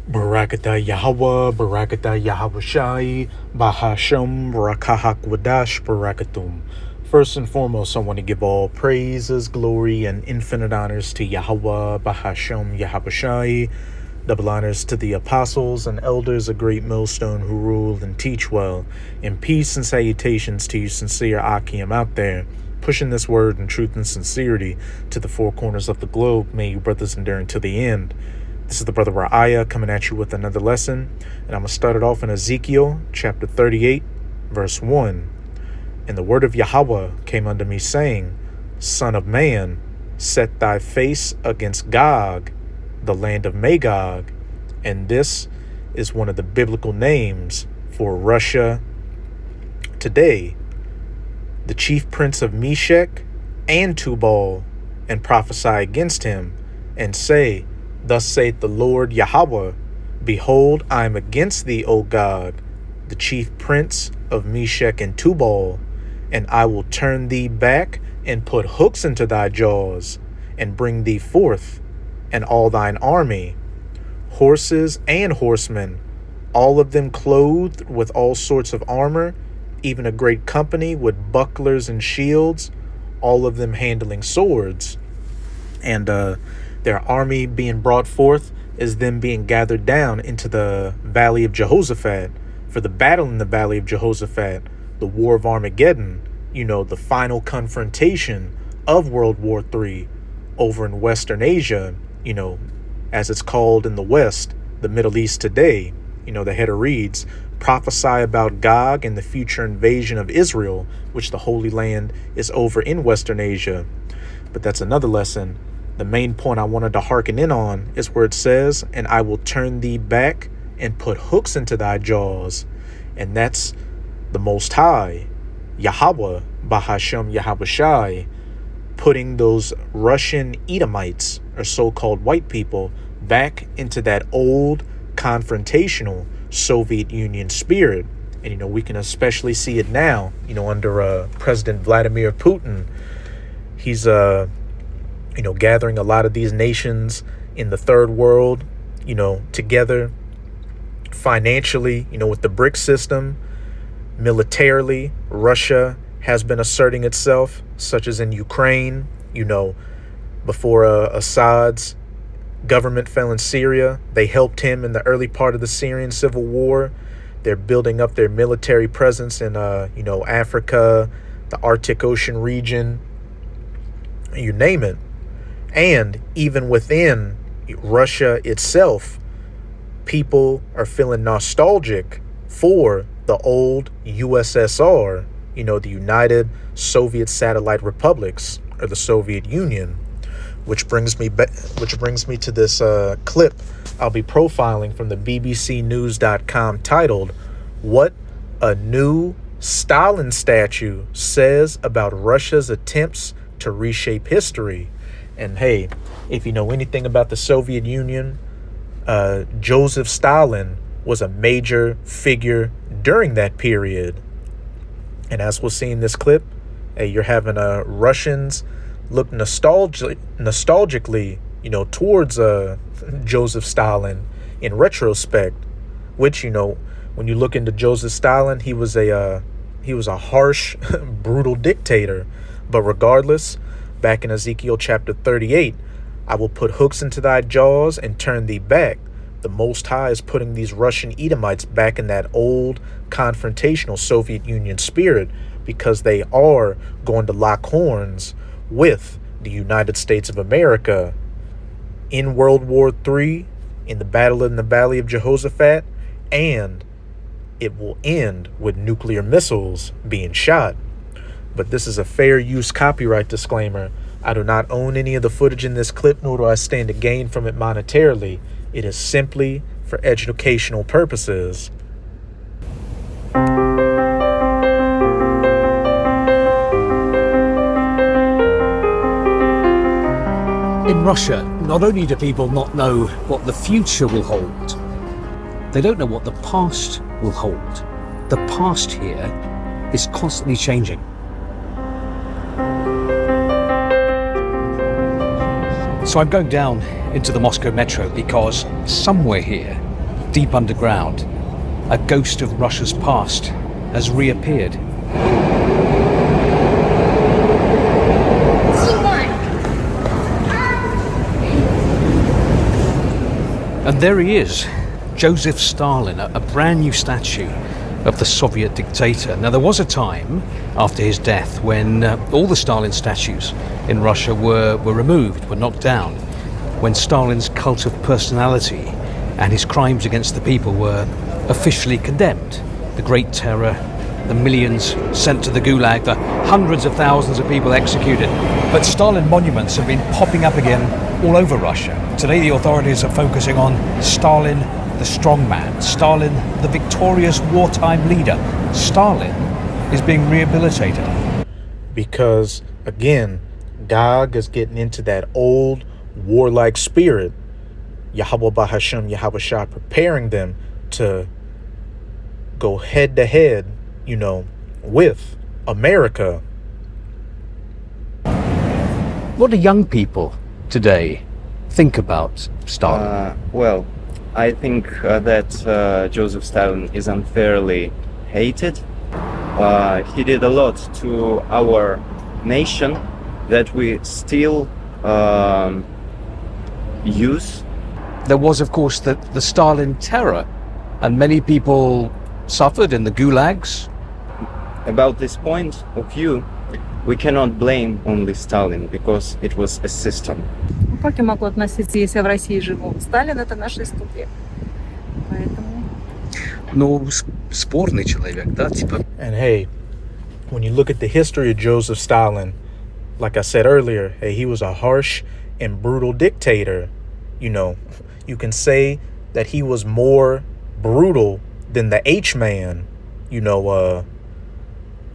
Barakatah Yahweh, Barakatah Yahweh Shai, Bahasham, Barakahak Wadash, Barakatum. First and foremost, I want to give all praises, glory, and infinite honors to Yahweh, Bahasham, Yahweh Shai. Double honors to the apostles and elders of Great Millstone who rule and teach well. And peace and salutations to you sincere Akim out there, pushing this word in truth and sincerity to the four corners of the globe. May you brothers endure until the end. This is the brother Ra'aya coming at you with another lesson, and I'm going to start it off in Ezekiel chapter 38, verse 1. And the word of Yahweh came unto me, saying, Son of man, set thy face against Gog, the land of Magog. And this is one of the biblical names for Russia today. The chief prince of Meshech and Tubal, and prophesy against him, and say, Thus saith the Lord Yahweh, Behold, I am against thee, O Gog, the chief prince of Meshech and Tubal, and I will turn thee back and put hooks into thy jaws, and bring thee forth, and all thine army, horses and horsemen, all of them clothed with all sorts of armor, even a great company with bucklers and shields, all of them handling swords. And their army being brought forth is them being gathered down into the valley of Jehoshaphat for the battle in the valley of Jehoshaphat, the war of Armageddon, the final confrontation of World War III over in Western Asia, as it's called in the West, the Middle East today. The header reads, Prophesy about Gog and the future invasion of Israel, which the Holy Land is over in Western Asia. But that's another lesson. The main point I wanted to hearken in on is where it says, And I will turn thee back and put hooks into thy jaws. And that's the Most High, Yahweh, Bahasham Yahweh Shai, putting those Russian Edomites, or so-called white people, back into that old confrontational Soviet Union spirit. And, we can especially see it now, under President Vladimir Putin. He's, gathering a lot of these nations in the third world, together financially, with the BRICS system. Militarily, Russia has been asserting itself, such as in Ukraine, before Assad's government fell in Syria. They helped him in the early part of the Syrian civil war. They're building up their military presence in, Africa, the Arctic Ocean region, you name it. And even within Russia itself, people are feeling nostalgic for the old USSR, the United Soviet Satellite Republics, or the Soviet Union, which brings me to this clip I'll be profiling from the BBCnews.com titled, What a New Stalin Statue Says About Russia's Attempts to Reshape History. And hey, if you know anything about the Soviet Union, Joseph Stalin was a major figure during that period. And as we'll see in this clip, you're having Russians look nostalgically, towards Joseph Stalin in retrospect. Which, when you look into Joseph Stalin, he was a harsh, brutal dictator. But regardless, back in Ezekiel chapter 38, I will put hooks into thy jaws and turn thee back. The Most High is putting these Russian Edomites back in that old confrontational Soviet Union spirit, because they are going to lock horns with the United States of America in World War III, in the battle in the Valley of Jehoshaphat, and it will end with nuclear missiles being shot. But this is a fair use copyright disclaimer. I do not own any of the footage in this clip, nor do I stand to gain from it monetarily. It is simply for educational purposes. In Russia, not only do people not know what the future will hold, they don't know what the past will hold. The past here is constantly changing. So I'm going down into the Moscow metro because somewhere here deep underground, a ghost of Russia's past has reappeared. And there he is, Joseph Stalin, a brand new statue of the Soviet dictator. Now, there was a time after his death when all the Stalin statues in Russia were removed, were knocked down, when Stalin's cult of personality and his crimes against the people were officially condemned. The Great Terror, the millions sent to the Gulag, the hundreds of thousands of people executed. But Stalin monuments have been popping up again all over Russia. Today the authorities are focusing on Stalin, the strongman, Stalin, the victorious wartime leader. Stalin is being rehabilitated. Because, again, Gog is getting into that old warlike spirit. Yahweh Bahashem, Yahweh Shah, preparing them to go head to head, with America. What do young people today think about Stalin? Well, I think that Joseph Stalin is unfairly hated. He did a lot to our nation that we still use. There was, of course, the Stalin terror, and many people suffered in the gulags. About this point of view, we cannot blame only Stalin, because it was a system. Как я могу относиться, если я в России живу? Сталин — это наша история. Поэтому... Ну, спорный человек, да, типа. And hey, when you look at the history of Joseph Stalin, like I said earlier, hey, he was a harsh and brutal dictator. You can say that he was more brutal than the H-man,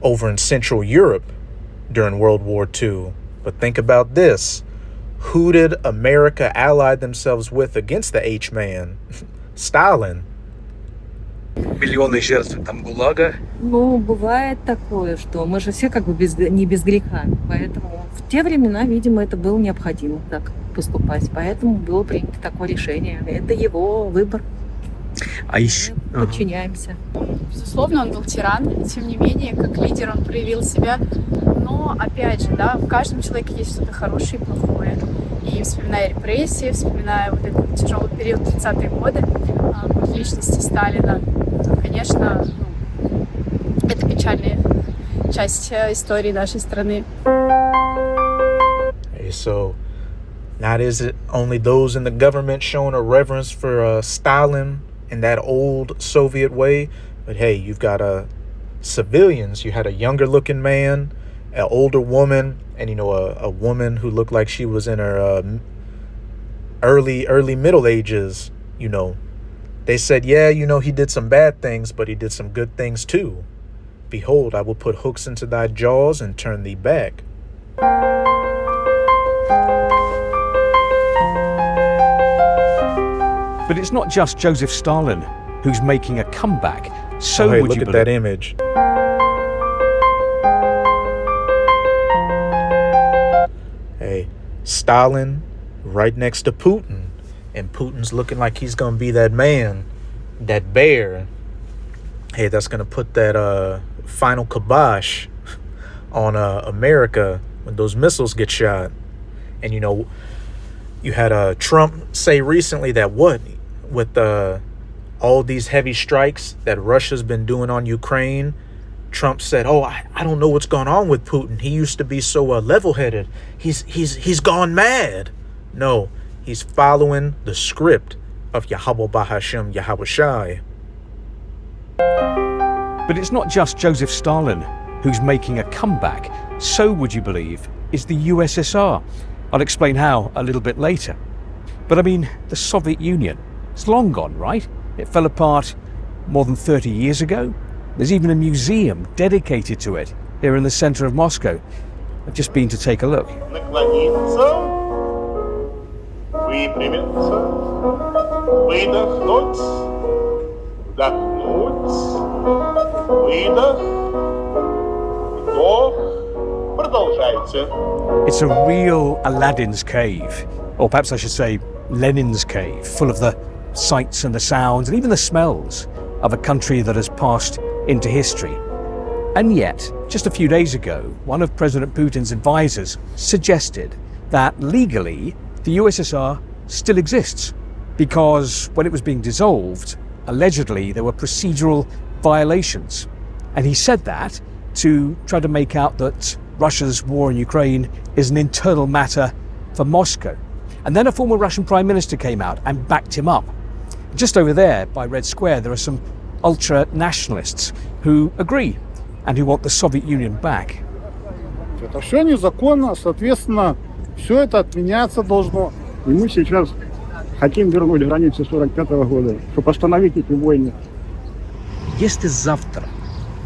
over in Central Europe during World War II. But think about this. Who did America ally themselves with against the H-man? Stalin. Миллионы жертв там ГУЛАГа. Ну, бывает такое, что мы же все как бы не без греха. Поэтому в те времена, видимо, это было необходимо так поступать. Поэтому было принято такое решение. Это его выбор. А еще... Мы подчиняемся. Безусловно, он был тиран, и тем не менее, как лидер он проявил себя. Но, опять же, да, в каждом человеке есть что-то хорошее и плохое. И вспоминая репрессии, вспоминая вот этот тяжелый период 30-е годы, в личности Сталина, конечно, это печальная часть истории нашей страны. Hey, so not is it only those in the government showing a reverence for Stalin in that old Soviet way, but hey, you've got civilians. You had a younger looking man, an older woman, and a woman who looked like she was in her early middle ages. They said, yeah, he did some bad things, but he did some good things too. Behold, I will put hooks into thy jaws and turn thee back. But it's not just Joseph Stalin who's making a comeback. So hey, would look you at believe? that image. Hey, Stalin right next to Putin. And Putin's looking like he's going to be that man, that bear. Hey, that's going to put that final kibosh on America when those missiles get shot. And, you had Trump say recently that with all these heavy strikes that Russia's been doing on Ukraine, Trump said, oh, I don't know what's going on with Putin. He used to be so level-headed. He's gone mad. No, he's following the script of Yahweh Bahashem, Yahweh Shai. But it's not just Joseph Stalin who's making a comeback. So, would you believe, is the USSR. I'll explain how a little bit later. But I mean, the Soviet Union, it's long gone, right? It fell apart more than 30 years ago. There's even a museum dedicated to it here in the center of Moscow. I've just been to take a look. Наклониться, выпрямиться, выдохнуть, вдохнуть, выдох, вдох, продолжайте. It's a real Aladdin's cave, or perhaps I should say Lenin's cave, full of the sights and the sounds and even the smells of a country that has passed into history. And yet, just a few days ago, one of President Putin's advisors suggested that legally the USSR still exists because when it was being dissolved, allegedly there were procedural violations. And he said that to try to make out that Russia's war in Ukraine is an internal matter for Moscow. And then a former Russian prime minister came out and backed him up. Just over there by Red Square, there are some ultra-nationalists who agree and who want the Soviet Union back. Это все незаконно, соответственно, все это отменяться должно. И мы сейчас хотим вернуть границы 45 года, чтобы остановить эти войны. Если завтра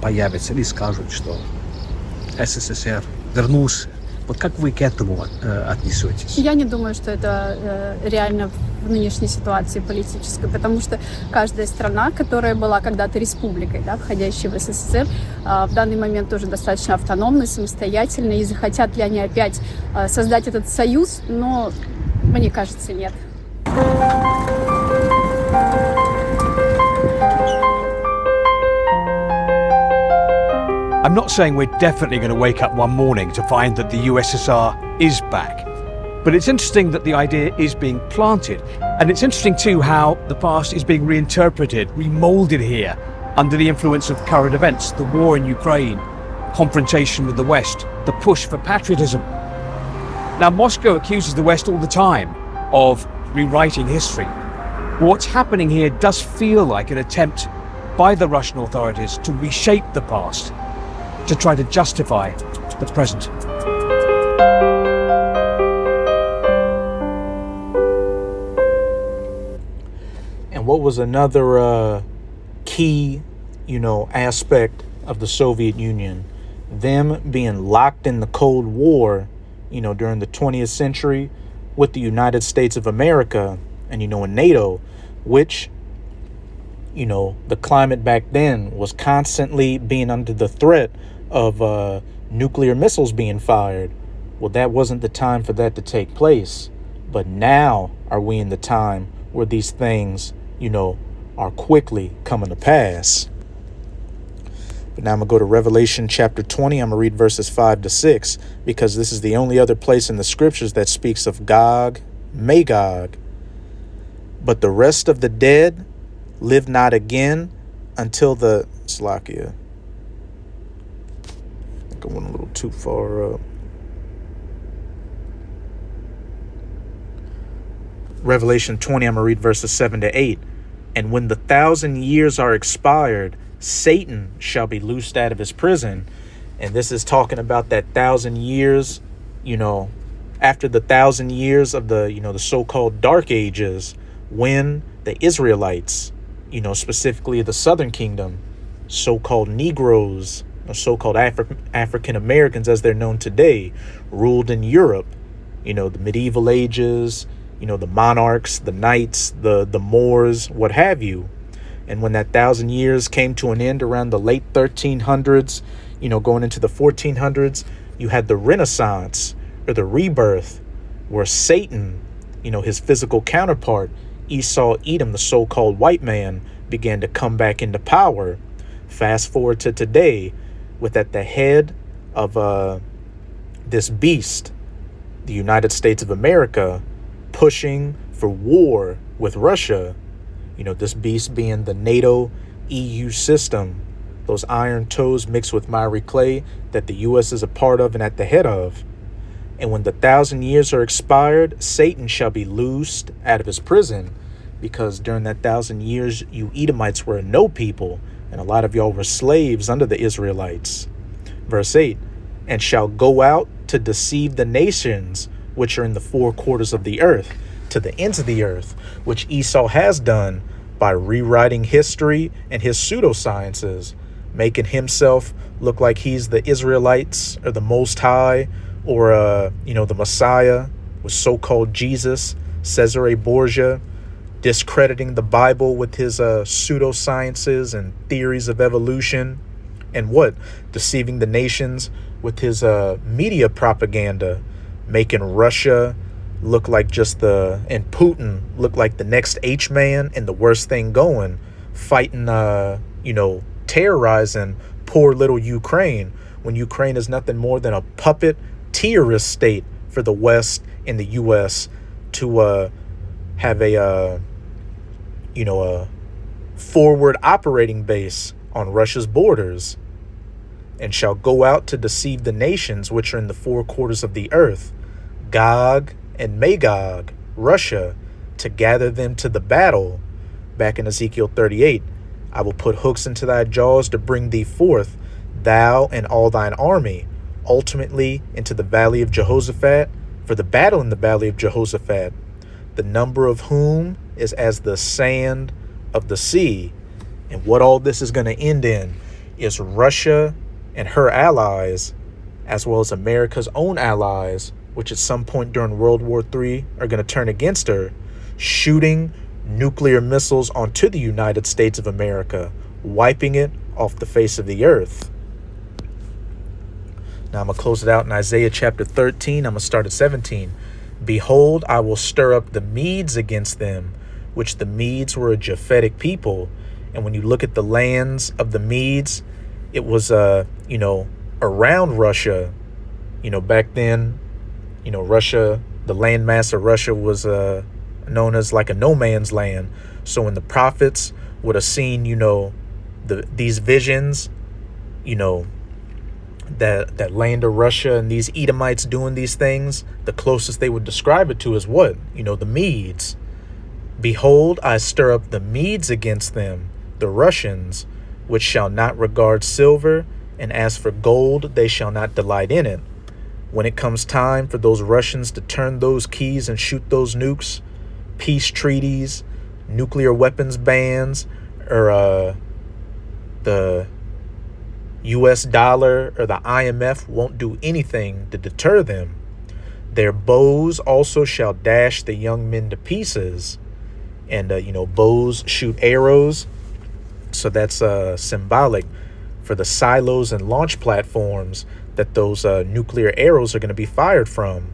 появится или скажут, что СССР вернулся, вот как вы к этому отнесетесь? Я не думаю, что это реально в нынешней ситуации политической, потому что каждая страна, которая была когда-то республикой, да, входящей в СССР, в данный момент тоже достаточно автономной, самостоятельной, и захотят ли они опять создать этот союз, но мне кажется, нет. I'm not saying we're definitely going to wake up one morning to find that the USSR is back, but it's interesting that the idea is being planted. And it's interesting too how the past is being reinterpreted, remolded here under the influence of current events, the war in Ukraine, confrontation with the West, the push for patriotism. Now, Moscow accuses the West all the time of rewriting history. What's happening here does feel like an attempt by the Russian authorities to reshape the past, to try to justify the present. And what was another key, aspect of the Soviet Union? Them being locked in the Cold War, during the 20th century with the United States of America and, in NATO, which, the climate back then was constantly being under the threat of nuclear missiles being fired. Well, that wasn't the time for that to take place. But now are we in the time where these things, are quickly coming to pass. But now I'm going to go to Revelation chapter 20. I'm going to read verses 5 to 6 because this is the only other place in the scriptures that speaks of Gog, Magog. But the rest of the dead live not again until the Slakia. I think I went a little too far up. Revelation 20, I'm going to read verses 7 to 8. And when the 1,000 years are expired, Satan shall be loosed out of his prison. And this is talking about that 1,000 years, after the 1,000 years of the, the so-called Dark Ages, when the Israelites, specifically the Southern Kingdom, so-called Negroes, or so-called African Americans as they're known today, ruled in Europe, the medieval ages, the monarchs, the knights, the Moors, what have you. And when that 1,000 years came to an end around the late 1300s, going into the 1400s, you had the Renaissance or the rebirth where Satan, his physical counterpart, Esau Edom, the so-called white man, began to come back into power. Fast forward to today, with at the head of this beast, the United States of America, pushing for war with Russia. This beast being the NATO EU system, those iron toes mixed with miry clay that the U.S. is a part of and at the head of. And when the 1,000 years are expired, Satan shall be loosed out of his prison, because during that 1,000 years, you Edomites were a no people, and a lot of y'all were slaves under the Israelites. Verse 8, and shall go out to deceive the nations which are in the four quarters of the earth, to the ends of the earth, which Esau has done by rewriting history and his pseudosciences, making himself look like he's the Israelites or the Most High or, the Messiah, with so-called Jesus, Cesare Borgia, discrediting the Bible with his pseudosciences and theories of evolution, and deceiving the nations with his media propaganda, making Russia look like and Putin look like the next H-man and the worst thing going, fighting, terrorizing poor little Ukraine, when Ukraine is nothing more than a puppet terrorist state for the West and the U.S. to have a forward operating base on Russia's borders, and shall go out to deceive the nations which are in the four quarters of the earth, Gog and Magog, Russia, to gather them to the battle. Back in Ezekiel 38, I will put hooks into thy jaws to bring thee forth, thou and all thine army, ultimately into the valley of Jehoshaphat, for the battle in the valley of Jehoshaphat, the number of whom is as the sand of the sea. And what all this is going to end in is Russia and her allies, as well as America's own allies, which at some point during World War III are going to turn against her, shooting nuclear missiles onto the United States of America, wiping it off the face of the earth. Now I'm going to close it out in Isaiah chapter 13. I'm going to start at 17. Behold, I will stir up the Medes against them, which the Medes were a Japhetic people. And when you look at the lands of the Medes, it was, around Russia. Back then, Russia, the landmass of Russia was known as like a no man's land. So when the prophets would have seen, these visions, that land of Russia and these Edomites doing these things, the closest they would describe it to is what? The Medes. Behold, I stir up the Medes against them, the Russians, which shall not regard silver, and as for gold, they shall not delight in it. When it comes time for those Russians to turn those keys and shoot those nukes, peace treaties, nuclear weapons bans, or the US dollar or the IMF won't do anything to deter them. Their bows also shall dash the young men to pieces. And, bows shoot arrows. So that's symbolic for the silos and launch platforms that those nuclear arrows are going to be fired from.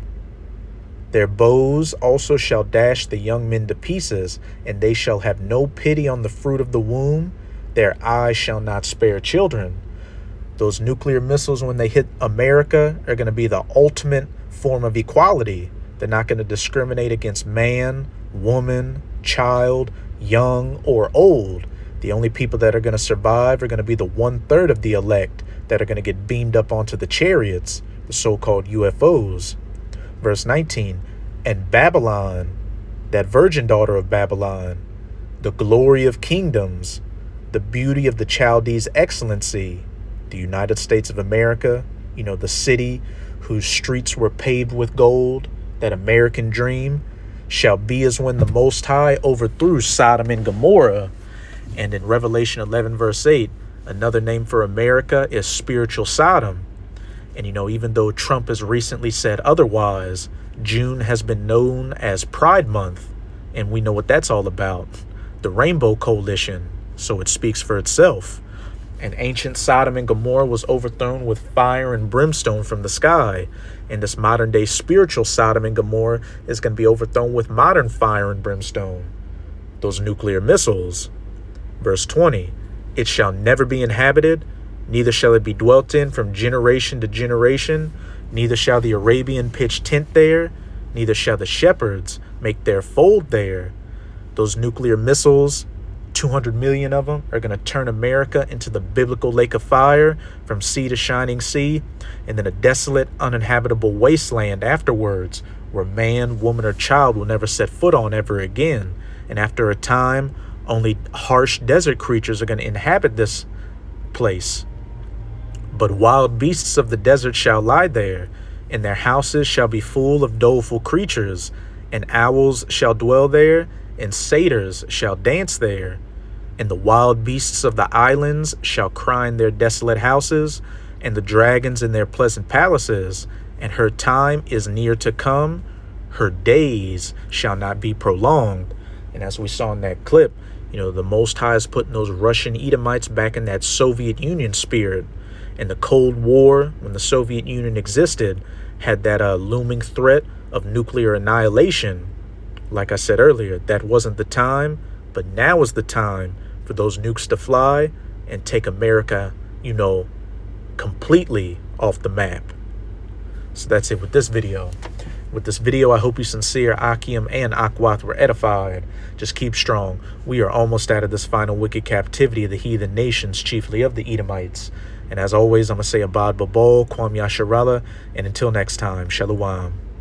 Their bows also shall dash the young men to pieces, and they shall have no pity on the fruit of the womb. Their eyes shall not spare children. Those nuclear missiles, when they hit America, are going to be the ultimate form of equality. They're not going to discriminate against man, woman, child, young, or old. The only people that are going to survive are going to be the 1/3 of the elect that are going to get beamed up onto the chariots, the so-called UFOs. Verse 19, and Babylon, that virgin daughter of Babylon, the glory of kingdoms, the beauty of the Chaldees' excellency, the United States of America, the city whose streets were paved with gold, that American dream, shall be as when the Most High overthrew Sodom and Gomorrah. And in Revelation 11, verse 8, another name for America is spiritual Sodom. And, even though Trump has recently said otherwise, June has been known as Pride Month. And we know what that's all about. The Rainbow Coalition. So it speaks for itself. And ancient Sodom and Gomorrah was overthrown with fire and brimstone from the sky. And this modern day spiritual Sodom and Gomorrah is going to be overthrown with modern fire and brimstone. Those nuclear missiles. Verse 20, it shall never be inhabited, neither shall it be dwelt in from generation to generation, neither shall the Arabian pitch tent there, neither shall the shepherds make their fold there. Those nuclear missiles, 200 million of them, are going to turn America into the biblical lake of fire from sea to shining sea, and then a desolate, uninhabitable wasteland afterwards, where man, woman, or child will never set foot on ever again. And after a time, only harsh desert creatures are going to inhabit this place. But wild beasts of the desert shall lie there, and their houses shall be full of doleful creatures, and owls shall dwell there, and satyrs shall dance there. And the wild beasts of the islands shall cry in their desolate houses, and the dragons in their pleasant palaces. And her time is near to come, her days shall not be prolonged. And as we saw in that clip, the Most High is putting those Russian Edomites back in that Soviet Union spirit. And the Cold War, when the Soviet Union existed, had that looming threat of nuclear annihilation, like I said earlier, that wasn't the time, but now is the time for those nukes to fly and take America, completely off the map. So that's it with this video. With this video, I hope you sincere, Akim and Akwath were edified. Just keep strong. We are almost out of this final wicked captivity of the heathen nations, chiefly of the Edomites. And as always, I'm going to say Abad Babol, Kwam Yasharala, and until next time, Shalom.